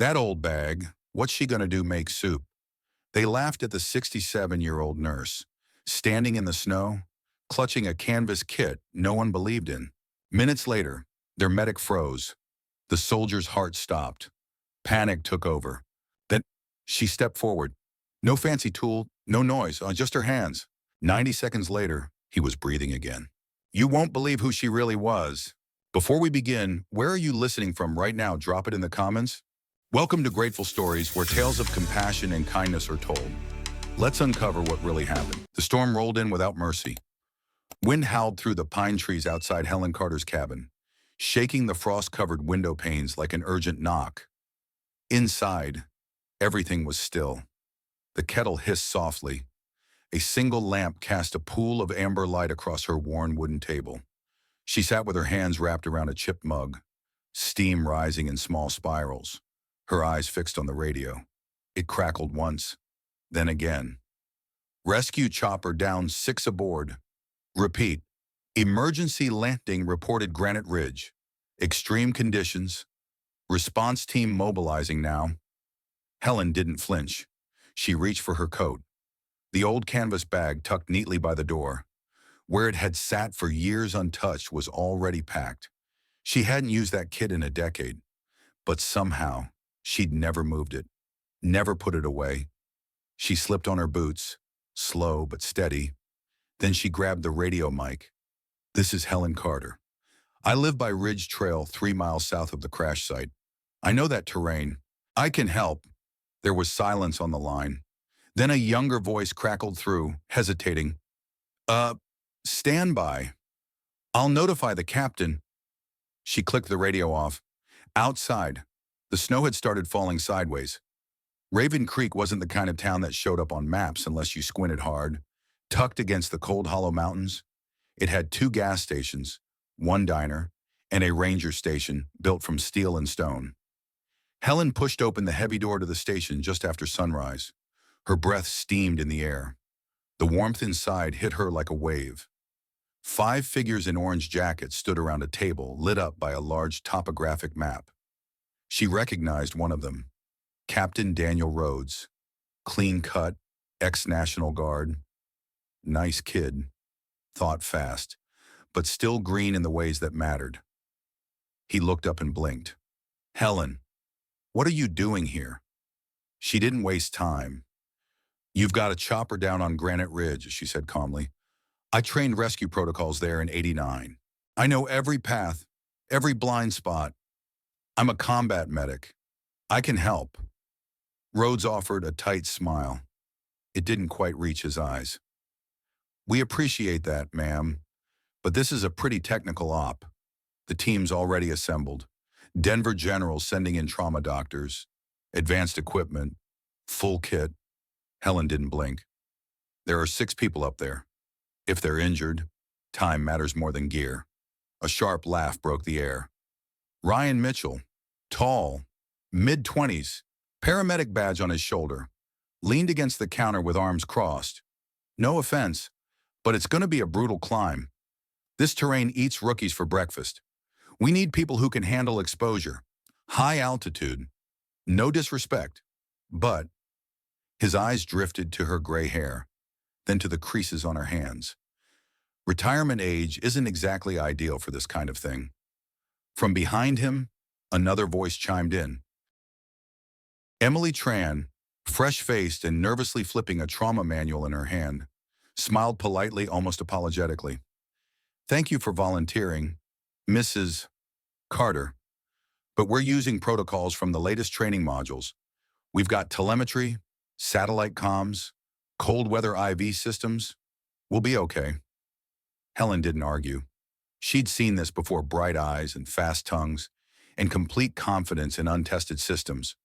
That old bag, what's she gonna do make soup? They laughed at the 67-year-old nurse, standing in the snow, clutching a canvas kit no one believed in. Minutes later, their medic froze. The soldier's heart stopped. Panic took over. Then she stepped forward. No fancy tool, no noise, just her hands. 90 seconds later, he was breathing again. You won't believe who she really was. Before we begin, where are you listening from right now? Drop it in the comments. Welcome to Grateful Stories, where tales of compassion and kindness are told. Let's uncover what really happened. The storm rolled in without mercy. Wind howled through the pine trees outside Helen Carter's cabin, shaking the frost-covered window panes like an urgent knock. Inside, everything was still. The kettle hissed softly. A single lamp cast a pool of amber light across her worn wooden table. She sat with her hands wrapped around a chipped mug, steam rising in small spirals, her eyes fixed on the radio. It crackled once, then again. Rescue chopper down 6 aboard. Repeat. Emergency landing reported Granite Ridge. Extreme conditions. Response team mobilizing now. Helen didn't flinch. She reached for her coat. The old canvas bag tucked neatly by the door, where it had sat for years untouched, was already packed. She hadn't used that kit in a decade, but somehow she'd never moved it, never put it away. She slipped on her boots, slow but steady. Then she grabbed the radio mic. This is Helen Carter. I live by Ridge Trail 3 miles south of the crash site. I know that terrain. I can help. There was silence on the line. Then a younger voice crackled through, hesitating. Stand by. I'll notify the captain. She clicked the radio off. Outside, the snow had started falling sideways. Raven Creek wasn't the kind of town that showed up on maps unless you squinted hard. Tucked against the cold hollow mountains, it had 2 gas stations, 1 diner, and a ranger station built from steel and stone. Helen pushed open the heavy door to the station just after sunrise. Her breath steamed in the air. The warmth inside hit her like a wave. 5 figures in orange jackets stood around a table lit up by a large topographic map. She recognized one of them, Captain Daniel Rhodes, clean-cut, ex-National Guard. Nice kid, thought fast, but still green in the ways that mattered. He looked up and blinked. Helen, what are you doing here? She didn't waste time. You've got a chopper down on Granite Ridge, she said calmly. I trained rescue protocols there in '89. I know every path, every blind spot. I'm a combat medic. I can help. Rhodes offered a tight smile. It didn't quite reach his eyes. We appreciate that, ma'am, but this is a pretty technical op. The team's already assembled. Denver General sending in trauma doctors, advanced equipment, full kit. Helen didn't blink. There are 6 people up there. If they're injured, time matters more than gear. A sharp laugh broke the air. Ryan Mitchell, tall, mid-20s, paramedic badge on his shoulder, leaned against the counter with arms crossed. No offense, but it's going to be a brutal climb. This terrain eats rookies for breakfast. We need people who can handle exposure, high altitude. No disrespect, but his eyes drifted to her gray hair, then to the creases on her hands. Retirement age isn't exactly ideal for this kind of thing. From behind him, another voice chimed in. Emily Tran, fresh-faced and nervously flipping a trauma manual in her hand, smiled politely, almost apologetically. Thank you for volunteering, Mrs. Carter, but we're using protocols from the latest training modules. We've got telemetry, satellite comms, cold weather IV systems. We'll be okay. Helen didn't argue. She'd seen this before: bright eyes and fast tongues and complete confidence in untested systems.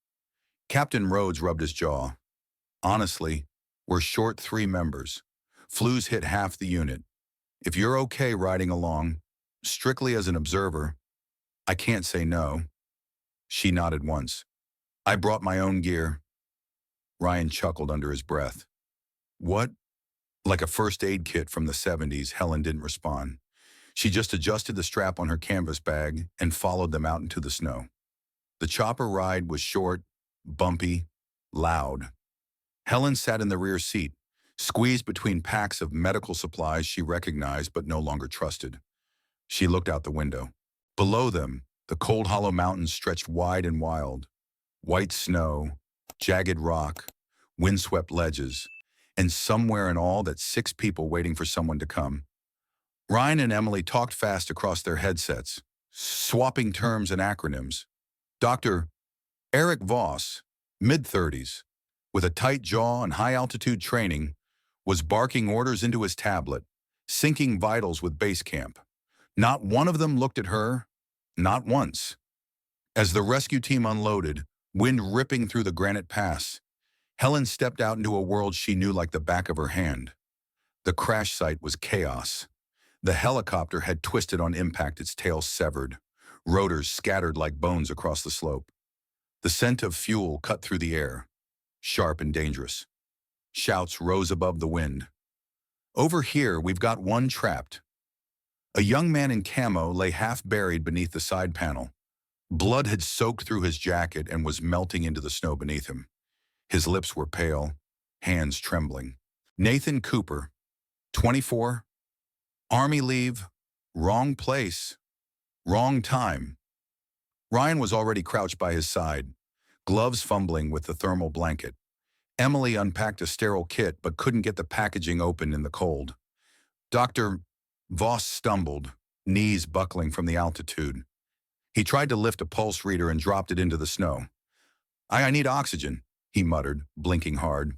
Captain Rhodes rubbed his jaw. Honestly, we're short 3 members. Flu's hit half the unit. If you're okay riding along, strictly as an observer, I can't say no. She nodded once. I brought my own gear. Ryan chuckled under his breath. What? Like a first aid kit from the '70s, Helen didn't respond. She just adjusted the strap on her canvas bag and followed them out into the snow. The chopper ride was short, bumpy, loud. Helen sat in the rear seat, squeezed between packs of medical supplies she recognized but no longer trusted. She looked out the window. Below them, the cold, hollow mountains stretched wide and wild. White snow, jagged rock, windswept ledges, and somewhere in all that 6 people waiting for someone to come. Ryan and Emily talked fast across their headsets, swapping terms and acronyms. Dr. Eric Voss, mid-30s, with a tight jaw and high-altitude training, was barking orders into his tablet, syncing vitals with base camp. Not one of them looked at her, not once. As the rescue team unloaded, wind ripping through the granite pass, Helen stepped out into a world she knew like the back of her hand. The crash site was chaos. The helicopter had twisted on impact, its tail severed, rotors scattered like bones across the slope. The scent of fuel cut through the air, sharp and dangerous. Shouts rose above the wind. "Over here, we've got one trapped." A young man in camo lay half buried beneath the side panel. Blood had soaked through his jacket and was melting into the snow beneath him. His lips were pale, hands trembling. Nathan Cooper, 24, Army leave, wrong place, wrong time. Ryan was already crouched by his side, gloves fumbling with the thermal blanket. Emily unpacked a sterile kit but couldn't get the packaging open in the cold. Dr. Voss stumbled, knees buckling from the altitude. He tried to lift a pulse reader and dropped it into the snow. I need oxygen," he muttered, blinking hard.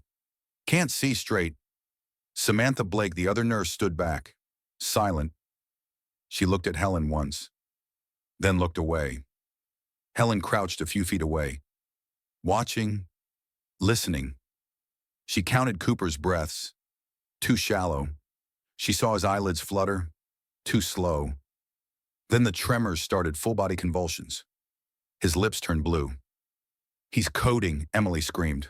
"Can't see straight." Samantha Blake, the other nurse, stood back, silent. She looked at Helen once, then looked away. Helen crouched a few feet away, watching, listening. She counted Cooper's breaths, too shallow. She saw his eyelids flutter, too slow. Then the tremors started, full-body convulsions. His lips turned blue. "He's coding," Emily screamed.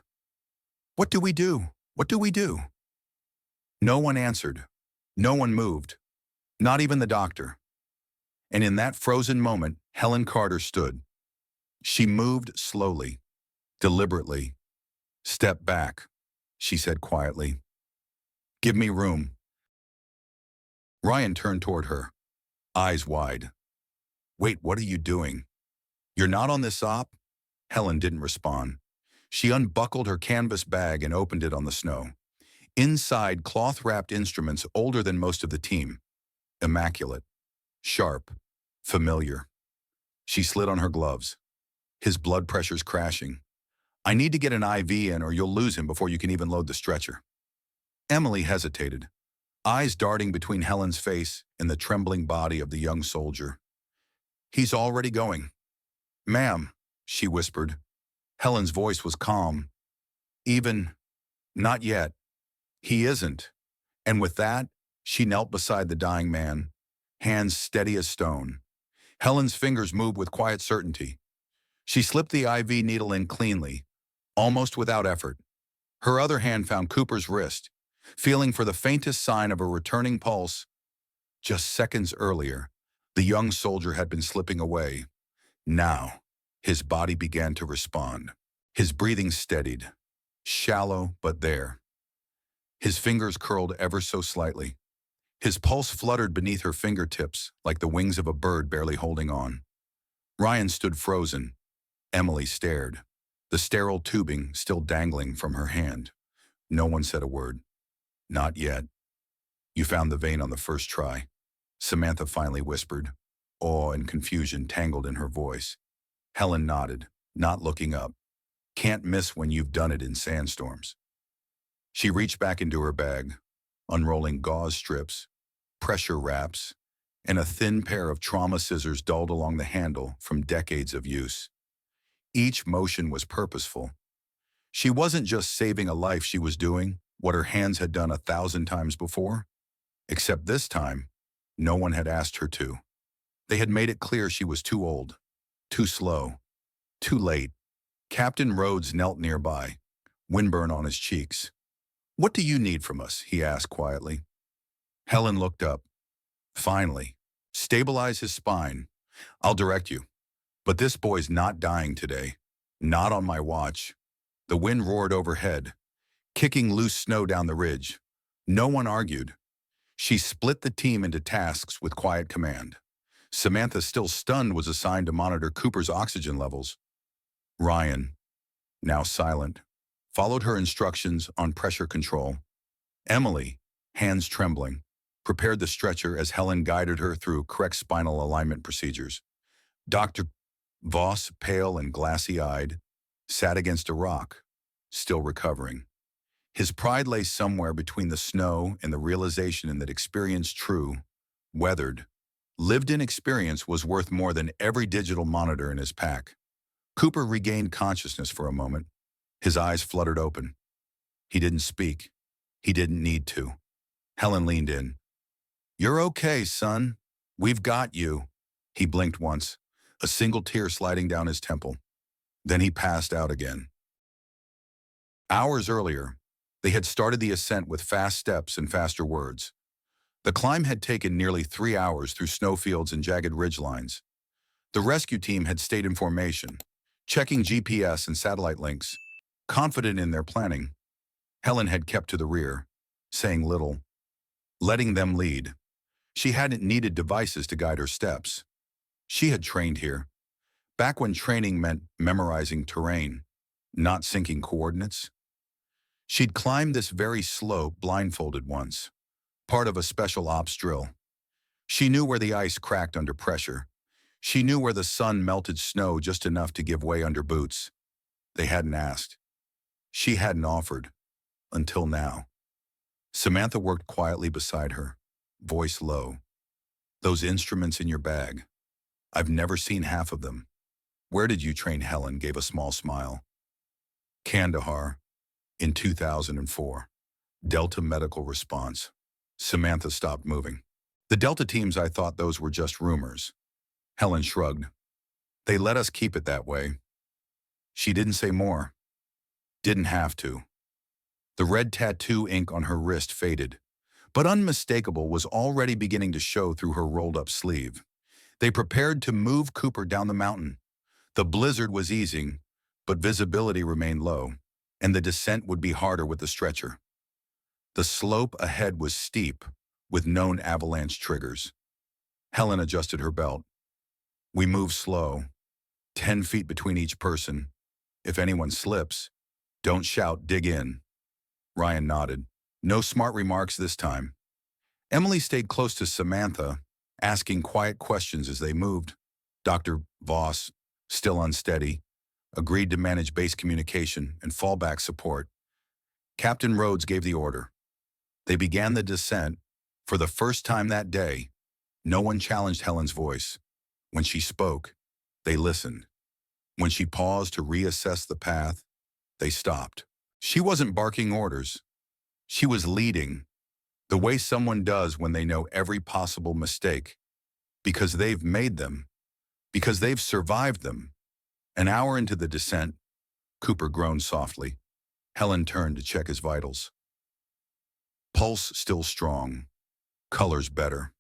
"What do we do? What do we do?" No one answered. No one moved. Not even the doctor. And in that frozen moment, Helen Carter stood. She moved slowly, deliberately. "Step back," she said quietly. "Give me room." Ryan turned toward her, eyes wide. "Wait, what are you doing? You're not on this op?" Helen didn't respond. She unbuckled her canvas bag and opened it on the snow. Inside, cloth-wrapped instruments older than most of the team. Immaculate, sharp, familiar. She slid on her gloves. His blood pressure's crashing. "I need to get an IV in or you'll lose him before you can even load the stretcher." Emily hesitated, eyes darting between Helen's face and the trembling body of the young soldier. "He's already going." "Ma'am," she whispered. Helen's voice was calm. "Not yet. He isn't." And with that, she knelt beside the dying man, hands steady as stone. Helen's fingers moved with quiet certainty. She slipped the IV needle in cleanly, almost without effort. Her other hand found Cooper's wrist, feeling for the faintest sign of a returning pulse. Just seconds earlier, the young soldier had been slipping away. Now, his body began to respond. His breathing steadied, shallow but there. His fingers curled ever so slightly. His pulse fluttered beneath her fingertips like the wings of a bird barely holding on. Ryan stood frozen. Emily stared, the sterile tubing still dangling from her hand. No one said a word. "Not yet." "You found the vein on the first try," Samantha finally whispered, awe and confusion tangled in her voice. Helen nodded, not looking up. "Can't miss when you've done it in sandstorms." She reached back into her bag, unrolling gauze strips, pressure wraps, and a thin pair of trauma scissors dulled along the handle from decades of use. Each motion was purposeful. She wasn't just saving a life, she was doing what her hands had done 1,000 times before. Except this time, no one had asked her to. They had made it clear she was too old, too slow, too late. Captain Rhodes knelt nearby, windburn on his cheeks. "What do you need from us?" he asked quietly. Helen looked up. "Finally. Stabilize his spine. I'll direct you. But this boy's not dying today. Not on my watch. The wind roared overhead, kicking loose snow down the ridge. No one argued. She split the team into tasks with quiet command. Samantha, still stunned, was assigned to monitor Cooper's oxygen levels. Ryan, now silent, followed her instructions on pressure control. Emily, hands trembling, prepared the stretcher as Helen guided her through correct spinal alignment procedures. Dr. Voss, pale and glassy-eyed, sat against a rock, still recovering. His pride lay somewhere between the snow and the realization that experience, true, weathered, lived-in experience, was worth more than every digital monitor in his pack. Cooper regained consciousness for a moment. His eyes fluttered open. He didn't speak. He didn't need to. Helen leaned in. "You're okay, son. We've got you." He blinked once, a single tear sliding down his temple. Then he passed out again. Hours earlier, they had started the ascent with fast steps and faster words. The climb had taken nearly 3 hours through snowfields and jagged ridgelines. The rescue team had stayed in formation, checking GPS and satellite links. Confident in their planning, Helen had kept to the rear, saying little, letting them lead. She hadn't needed devices to guide her steps. She had trained here, back when training meant memorizing terrain, not syncing coordinates. She'd climbed this very slope blindfolded once, part of a special ops drill. She knew where the ice cracked under pressure. She knew where the sun melted snow just enough to give way under boots. They hadn't asked. She hadn't offered, until now. Samantha worked quietly beside her, voice low. "Those instruments in your bag. I've never seen half of them. Where did you train?" Helen gave a small smile. "Kandahar, in 2004. Delta Medical Response." Samantha stopped moving. "The Delta teams, I thought those were just rumors." Helen shrugged. "They let us keep it that way." She didn't say more. Didn't have to. The red tattoo ink on her wrist faded, but unmistakable was already beginning to show through her rolled-up sleeve. They prepared to move Cooper down the mountain. The blizzard was easing, but visibility remained low, and the descent would be harder with the stretcher. The slope ahead was steep, with known avalanche triggers. Helen adjusted her belt. "We move slow, 10 feet between each person. If anyone slips, don't shout, dig in." Ryan nodded. No smart remarks this time. Emily stayed close to Samantha, asking quiet questions as they moved. Dr. Voss, still unsteady, agreed to manage base communication and fallback support. Captain Rhodes gave the order. They began the descent. For the first time that day, no one challenged Helen's voice. When she spoke, they listened. When she paused to reassess the path, they stopped. She wasn't barking orders. She was leading, the way someone does when they know every possible mistake, because they've made them, because they've survived them. An hour into the descent, Cooper groaned softly. Helen turned to check his vitals. Pulse still strong, colors better,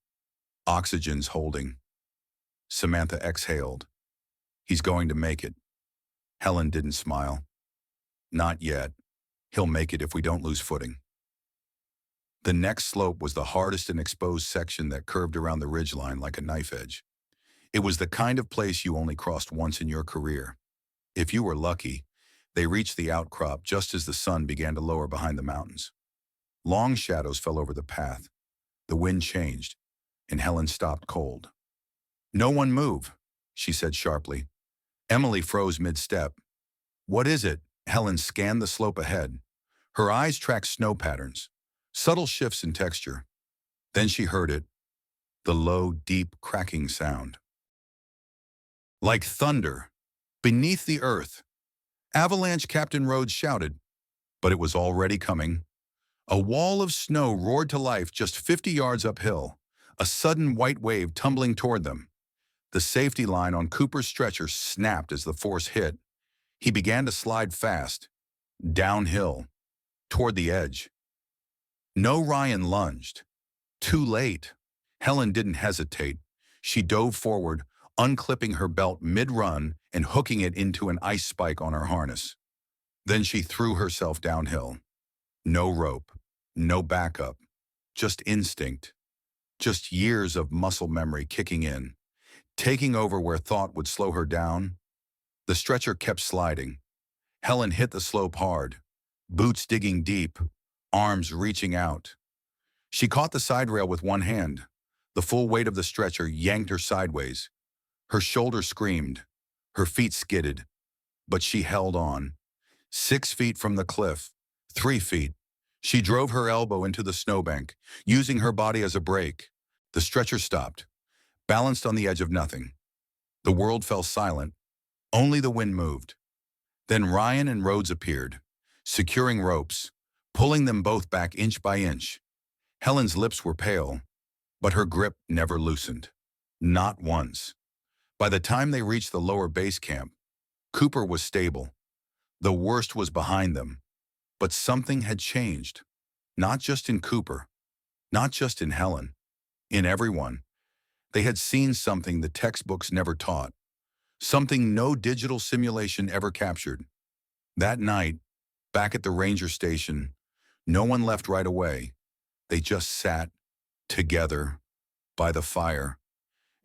oxygen's holding. Samantha exhaled. "He's going to make it." Helen didn't smile. "Not yet. He'll make it if we don't lose footing." The next slope was the hardest and exposed section that curved around the ridgeline like a knife edge. It was the kind of place you only crossed once in your career. If you were lucky, they reached the outcrop just as the sun began to lower behind the mountains. Long shadows fell over the path. The wind changed, and Helen stopped cold. "No one move," she said sharply. Emily froze mid-step. "What is it?" Helen scanned the slope ahead. Her eyes tracked snow patterns, subtle shifts in texture. Then she heard it, the low, deep, cracking sound. Like thunder, beneath the earth. "Avalanche," Captain Rhodes shouted, but it was already coming. A wall of snow roared to life just 50 yards uphill, a sudden white wave tumbling toward them. The safety line on Cooper's stretcher snapped as the force hit. He began to slide fast, downhill, toward the edge. No, Ryan lunged. Too late. Helen didn't hesitate. She dove forward, unclipping her belt mid-run and hooking it into an ice spike on her harness. Then she threw herself downhill. No rope, no backup, just instinct, just years of muscle memory kicking in, taking over where thought would slow her down. The stretcher kept sliding. Helen hit the slope hard, boots digging deep, arms reaching out. She caught the side rail with one hand. The full weight of the stretcher yanked her sideways. Her shoulder screamed. Her feet skidded. But she held on. 6 feet from the cliff, 3 feet. She drove her elbow into the snowbank, using her body as a brake. The stretcher stopped, balanced on the edge of nothing. The world fell silent. Only the wind moved. Then Ryan and Rhodes appeared, securing ropes, pulling them both back inch by inch. Helen's lips were pale, but her grip never loosened. Not once. By the time they reached the lower base camp, Cooper was stable. The worst was behind them. But something had changed. Not just in Cooper, not just in Helen, in everyone. They had seen something the textbooks never taught, something no digital simulation ever captured. That night, back at the ranger station, no one left right away. They just sat together by the fire.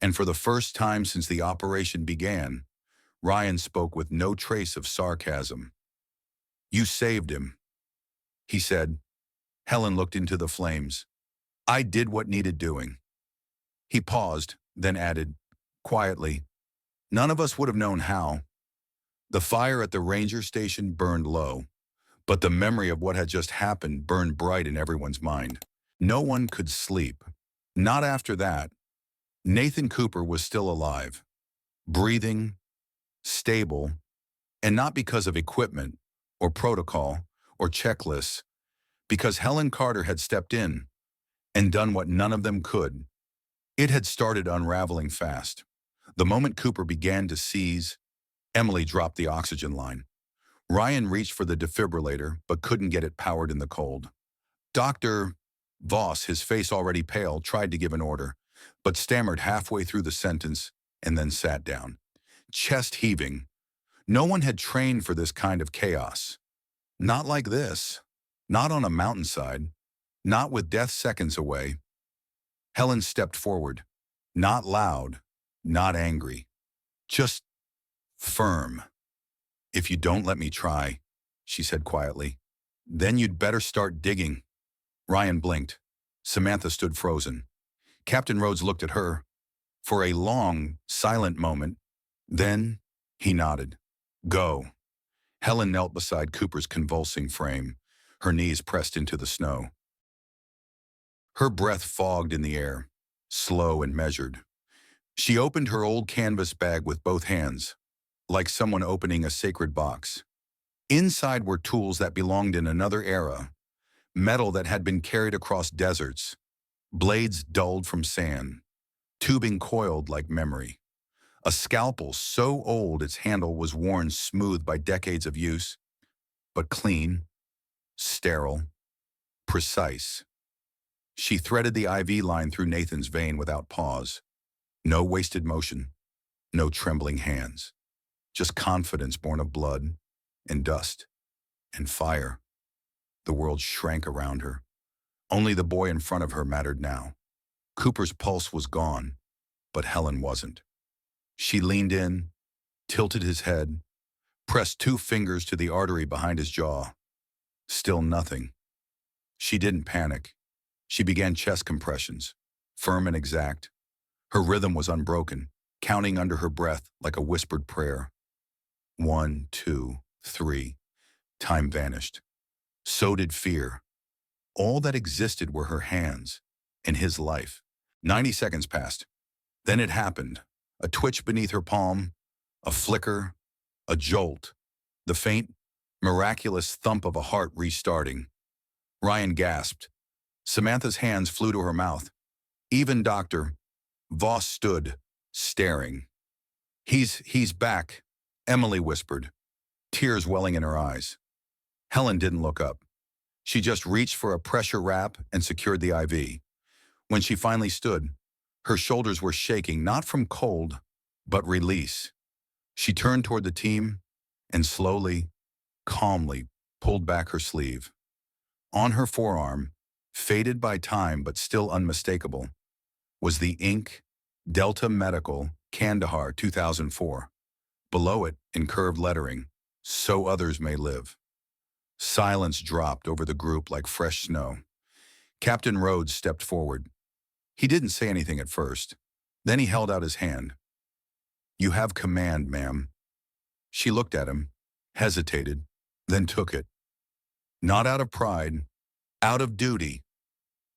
And for the first time since the operation began, Ryan spoke with no trace of sarcasm. "You saved him," he said. Helen looked into the flames. "I did what needed doing." He paused, then added, quietly, "None of us would have known how." The fire at the ranger station burned low, but the memory of what had just happened burned bright in everyone's mind. No one could sleep. Not after that. Nathan Cooper was still alive, breathing, stable, and not because of equipment or protocol or checklists, because Helen Carter had stepped in and done what none of them could. It had started unraveling fast. The moment Cooper began to seize, Emily dropped the oxygen line. Ryan reached for the defibrillator, but couldn't get it powered in the cold. Dr. Voss, his face already pale, tried to give an order, but stammered halfway through the sentence and then sat down, chest heaving. No one had trained for this kind of chaos. Not like this. Not on a mountainside. Not with death seconds away. Helen stepped forward. Not loud. Not angry. Just firm. "If you don't let me try," she said quietly, "then you'd better start digging." Ryan blinked. Samantha stood frozen. Captain Rhodes looked at her for a long, silent moment. Then he nodded. "Go." Helen knelt beside Cooper's convulsing frame, her knees pressed into the snow. Her breath fogged in the air, slow and measured. She opened her old canvas bag with both hands, like someone opening a sacred box. Inside were tools that belonged in another era, metal that had been carried across deserts, blades dulled from sand, tubing coiled like memory. A scalpel so old its handle was worn smooth by decades of use, but clean, sterile, precise. She threaded the IV line through Nathan's vein without pause. No wasted motion, no trembling hands. Just confidence born of blood and dust and fire. The world shrank around her. Only the boy in front of her mattered now. Cooper's pulse was gone, but Helen wasn't. She leaned in, tilted his head, pressed 2 fingers to the artery behind his jaw. Still nothing. She didn't panic. She began chest compressions, firm and exact. Her rhythm was unbroken, counting under her breath like a whispered prayer. 1, 2, 3. Time vanished. So did fear. All that existed were her hands and his life. 90 seconds passed. Then it happened. A twitch beneath her palm, a flicker, a jolt, the faint, miraculous thump of a heart restarting. Ryan gasped. Samantha's hands flew to her mouth. Even Dr. Voss stood, staring. He's back," Emily whispered, tears welling in her eyes. Helen didn't look up. She just reached for a pressure wrap and secured the IV. When she finally stood, her shoulders were shaking, not from cold, But release. She turned toward the team and slowly, calmly pulled back her sleeve. On her forearm, faded by time but still unmistakable, was the ink Delta Medical Kandahar 2004. Below it, in curved lettering, "So others may live." Silence dropped over the group like fresh snow. Captain Rhodes stepped forward. He didn't say anything at first. Then he held out his hand. "You have command, ma'am." She looked at him, hesitated, then took it. Not out of pride, out of duty.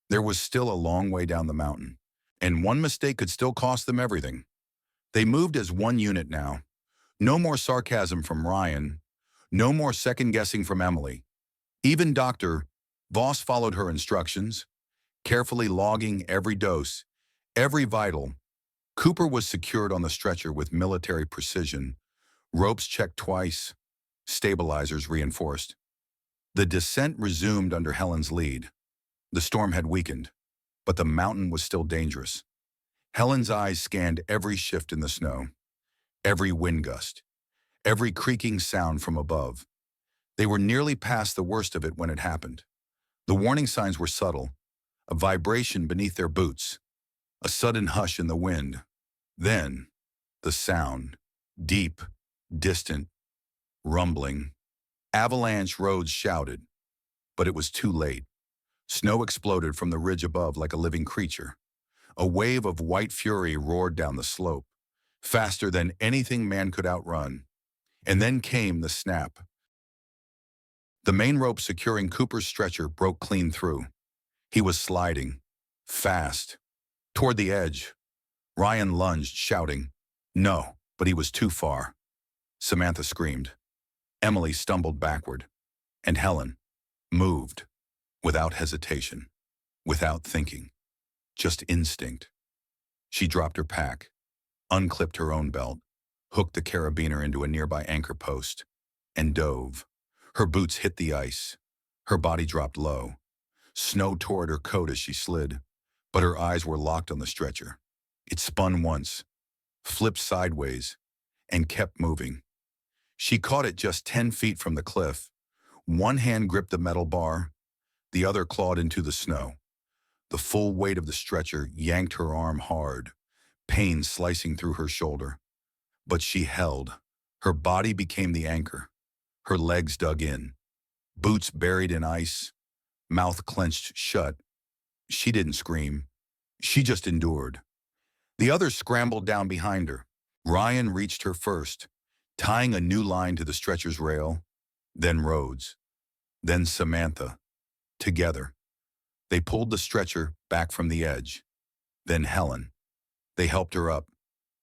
There was still a long way down the mountain, and one mistake could still cost them everything. They moved as one unit now. No more sarcasm from Ryan. No more second-guessing from Emily. Even Dr. Voss followed her instructions, carefully logging every dose, every vital. Cooper was secured on the stretcher with military precision. Ropes checked twice, stabilizers reinforced. The descent resumed under Helen's lead. The storm had weakened, but the mountain was still dangerous. Helen's eyes scanned every shift in the snow, every wind gust, every creaking sound from above. They were nearly past the worst of it when it happened. The warning signs were subtle, a vibration beneath their boots, a sudden hush in the wind. Then, the sound, deep, distant, rumbling. Avalanche Rhodes shouted, but it was too late. Snow exploded from the ridge above like a living creature. A wave of white fury roared down the slope, faster than anything man could outrun. And then came the snap. The main rope securing Cooper's stretcher broke clean through. He was sliding, fast, toward the edge. Ryan lunged, shouting, "No," but he was too far. Samantha screamed. Emily stumbled backward. And Helen moved, without hesitation, without thinking, just instinct. She dropped her pack, unclipped her own belt, hooked the carabiner into a nearby anchor post, and dove. Her boots hit the ice. Her body dropped low. Snow tore at her coat as she slid, but her eyes were locked on the stretcher. It spun once, flipped sideways, and kept moving. She caught it just 10 feet from the cliff. One hand gripped the metal bar, the other clawed into the snow. The full weight of the stretcher yanked her arm hard, pain slicing through her shoulder. But she held. Her body became the anchor. Her legs dug in, boots buried in ice, mouth clenched shut. She didn't scream. She just endured. The others scrambled down behind her. Ryan reached her first, tying a new line to the stretcher's rail, then Rhodes, then Samantha. Together, they pulled the stretcher back from the edge. Then Helen. They helped her up,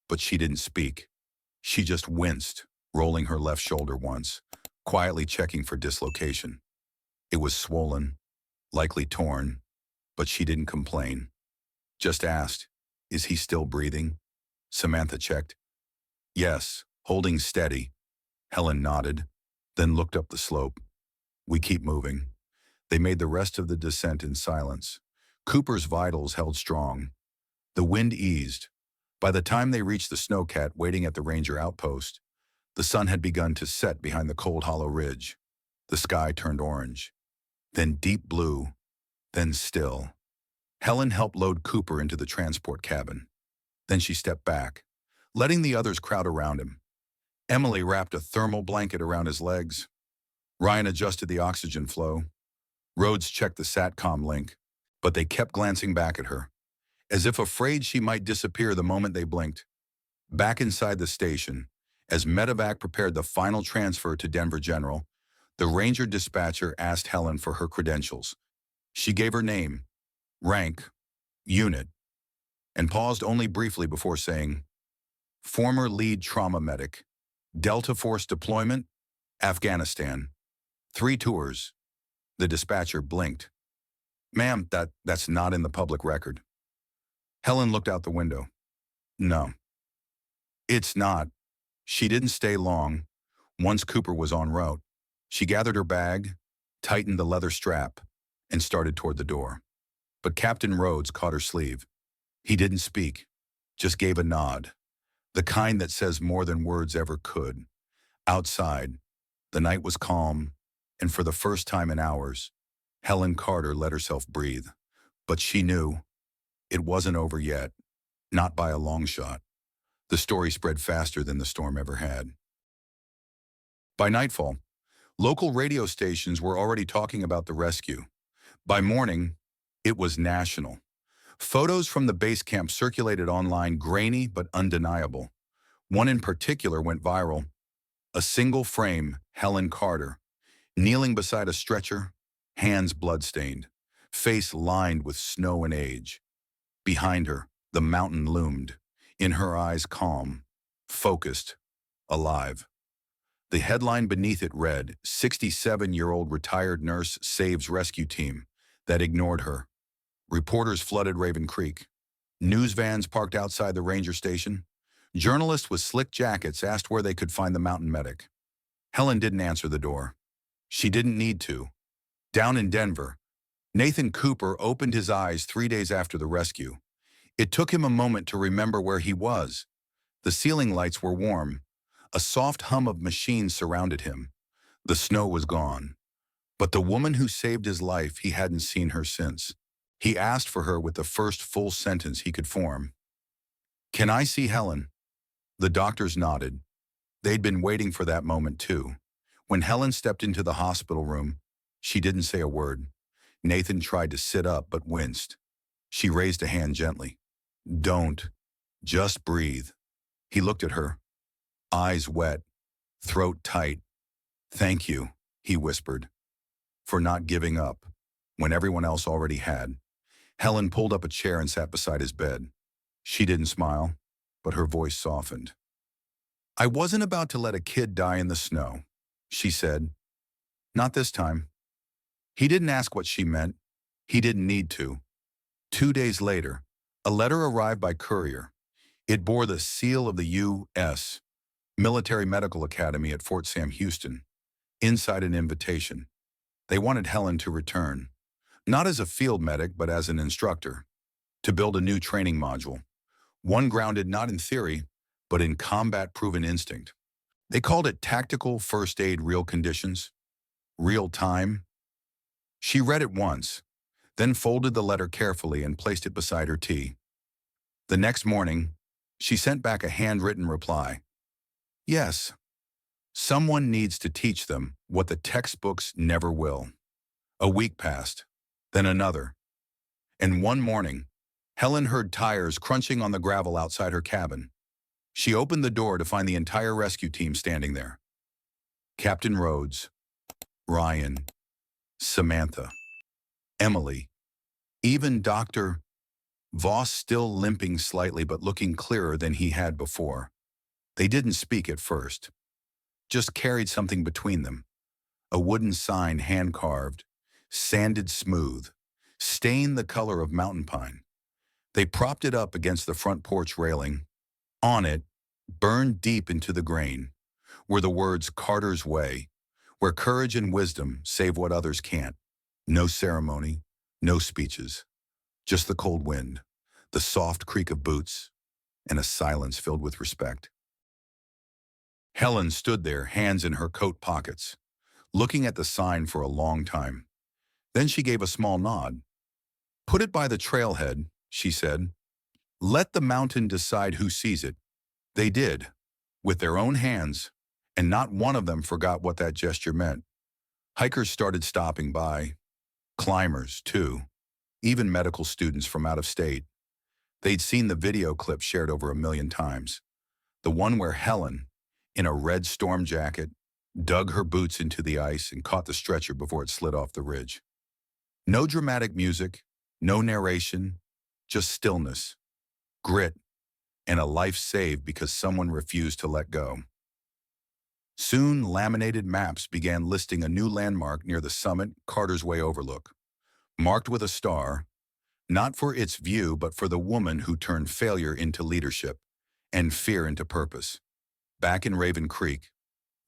but she didn't speak. She just winced, rolling her left shoulder once, quietly checking for dislocation. It was swollen, likely torn, but she didn't complain. Just asked, "Is he still breathing?" Samantha checked. "Yes, holding steady." Helen nodded, then looked up the slope. "We keep moving." They made the rest of the descent in silence. Cooper's vitals held strong. The wind eased. By the time they reached the snowcat waiting at the ranger outpost, the sun had begun to set behind the cold hollow ridge. The sky turned orange, then deep blue, then still. Helen helped load Cooper into the transport cabin. Then she stepped back, letting the others crowd around him. Emily wrapped a thermal blanket around his legs. Ryan adjusted the oxygen flow. Rhodes checked the SATCOM link, but they kept glancing back at her, as if afraid she might disappear the moment they blinked. Back inside the station, as medevac prepared the final transfer to Denver General, the ranger dispatcher asked Helen for her credentials. She gave her name, rank, unit, and paused only briefly before saying, "Former lead trauma medic, Delta Force deployment, Afghanistan. 3 tours." The dispatcher blinked. "Ma'am, that's not in the public record." Helen looked out the window. "No, it's not." She didn't stay long. Once Cooper was en route, she gathered her bag, tightened the leather strap, and started toward the door. But Captain Rhodes caught her sleeve. He didn't speak, just gave a nod. the kind that says more than words ever could. Outside, the night was calm, and for the first time in hours, Helen Carter let herself breathe. But she knew it wasn't over yet, not by a long shot. The story spread faster than the storm ever had. By nightfall, local radio stations were already talking about the rescue. By morning, it was national. Photos from the base camp circulated online, grainy but undeniable. One in particular went viral. A single frame, Helen Carter, kneeling beside a stretcher, hands bloodstained, face lined with snow and age. Behind her, the mountain loomed, in her eyes calm, focused, alive. The headline beneath it read, 67-year-old retired nurse saves rescue team that ignored her. Reporters flooded Raven Creek. News vans parked outside the ranger station. Journalists with slick jackets asked where they could find the mountain medic. Helen didn't answer the door. She didn't need to. Down in Denver, Nathan Cooper opened his eyes 3 days after the rescue. It took him a moment to remember where he was. The ceiling lights were warm. A soft hum of machines surrounded him. The snow was gone. But the woman who saved his life, he hadn't seen her since. He asked for her with the first full sentence he could form. "Can I see Helen?" The doctors nodded. They'd been waiting for that moment too. When Helen stepped into the hospital room, she didn't say a word. Nathan tried to sit up but winced. She raised a hand gently. "Don't. Just breathe." He looked at her, eyes wet, throat tight. "Thank you," he whispered, "for not giving up when everyone else already had." Helen pulled up a chair and sat beside his bed. She didn't smile, but her voice softened. "I wasn't about to let a kid die in the snow," she said. "Not this time." He didn't ask what she meant. He didn't need to. 2 days later, a letter arrived by courier. It bore the seal of the U.S. Military Medical Academy at Fort Sam Houston. Inside, an invitation. They wanted Helen to return, not as a field medic, but as an instructor, to build a new training module, one grounded not in theory, but in combat-proven instinct. They called it Tactical First Aid Real Conditions, Real Time. She read it once, then folded the letter carefully and placed it beside her tea. The next morning, she sent back a handwritten reply. "Yes, someone needs to teach them what the textbooks never will." A week passed, then another. And one morning, Helen heard tires crunching on the gravel outside her cabin. She opened the door to find the entire rescue team standing there. Captain Rhodes, Ryan, Samantha, Emily, even Dr. Voss, still limping slightly but looking clearer than he had before. They didn't speak at first, just carried something between them. A wooden sign, hand-carved, sanded smooth, stained the color of mountain pine. They propped it up against the front porch railing. On it, burned deep into the grain, were the words "Carter's Way," where courage and wisdom save what others can't. No ceremony, no speeches, just the cold wind, the soft creak of boots, and a silence filled with respect. Helen stood there, hands in her coat pockets, looking at the sign for a long time. Then she gave a small nod. "Put it by the trailhead," she said. "Let the mountain decide who sees it." They did, with their own hands, and not one of them forgot what that gesture meant. Hikers started stopping by. Climbers, too. Even medical students from out of state. They'd seen the video clip shared over 1 million times. The one where Helen, in a red storm jacket, dug her boots into the ice and caught the stretcher before it slid off the ridge. No dramatic music, no narration, just stillness, grit, and a life saved because someone refused to let go. Soon, laminated maps began listing a new landmark near the summit, Carter's Way overlook, marked with a star, not for its view, but for the woman who turned failure into leadership and fear into purpose. Back in Raven Creek,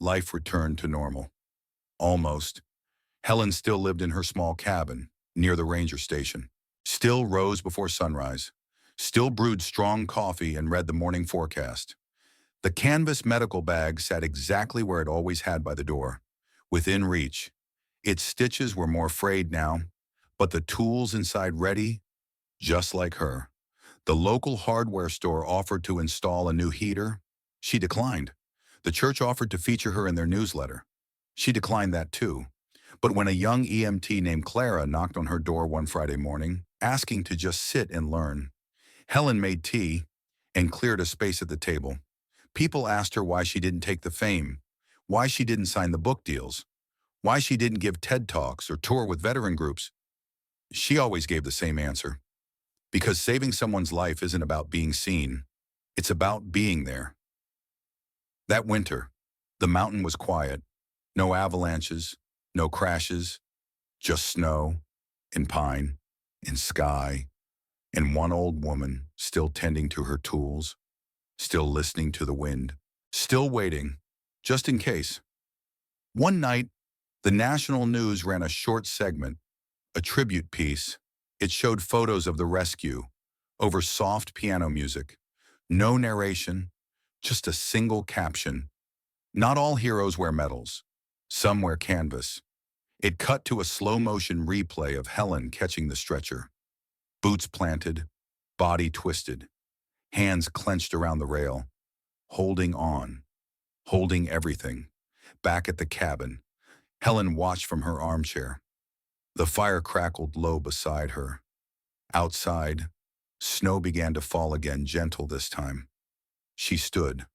life returned to normal. Almost. Helen still lived in her small cabin near the ranger station, still rose before sunrise, still brewed strong coffee and read the morning forecast. The canvas medical bag sat exactly where it always had by the door, within reach. Its stitches were more frayed now, but the tools inside ready, just like her. The local hardware store offered to install a new heater. She declined. The church offered to feature her in their newsletter. She declined that too. But when a young EMT named Clara knocked on her door one Friday morning, asking to just sit and learn, Helen made tea and cleared a space at the table. People asked her why she didn't take the fame, why she didn't sign the book deals, why she didn't give TED Talks or tour with veteran groups. She always gave the same answer. Because saving someone's life isn't about being seen, it's about being there. That winter, the mountain was quiet. No avalanches, no crashes, just snow and pine and sky and one old woman still tending to her tools, still listening to the wind, still waiting, just in case. One night, the national news ran a short segment, a tribute piece. It showed photos of the rescue over soft piano music. No narration, just a single caption. Not all heroes wear medals. Some wear canvas. It cut to a slow-motion replay of Helen catching the stretcher. Boots planted, body twisted, hands clenched around the rail, holding on, holding everything. Back at the cabin, Helen watched from her armchair. The fire crackled low beside her. Outside, snow began to fall again, gentle this time. She stood,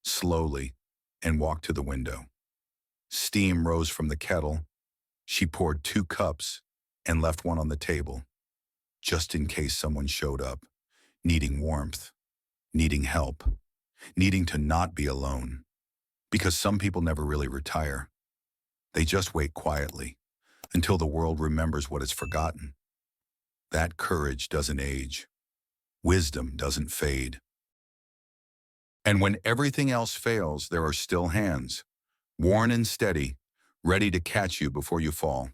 slowly, and walked to the window. Steam rose from the kettle. She poured 2 cups and left one on the table, just in case someone showed up, needing warmth, needing help, needing to not be alone. Because some people never really retire. They just wait quietly until the world remembers what it's forgotten. That courage doesn't age. Wisdom doesn't fade. And when everything else fails, there are still hands, worn and steady, ready to catch you before you fall.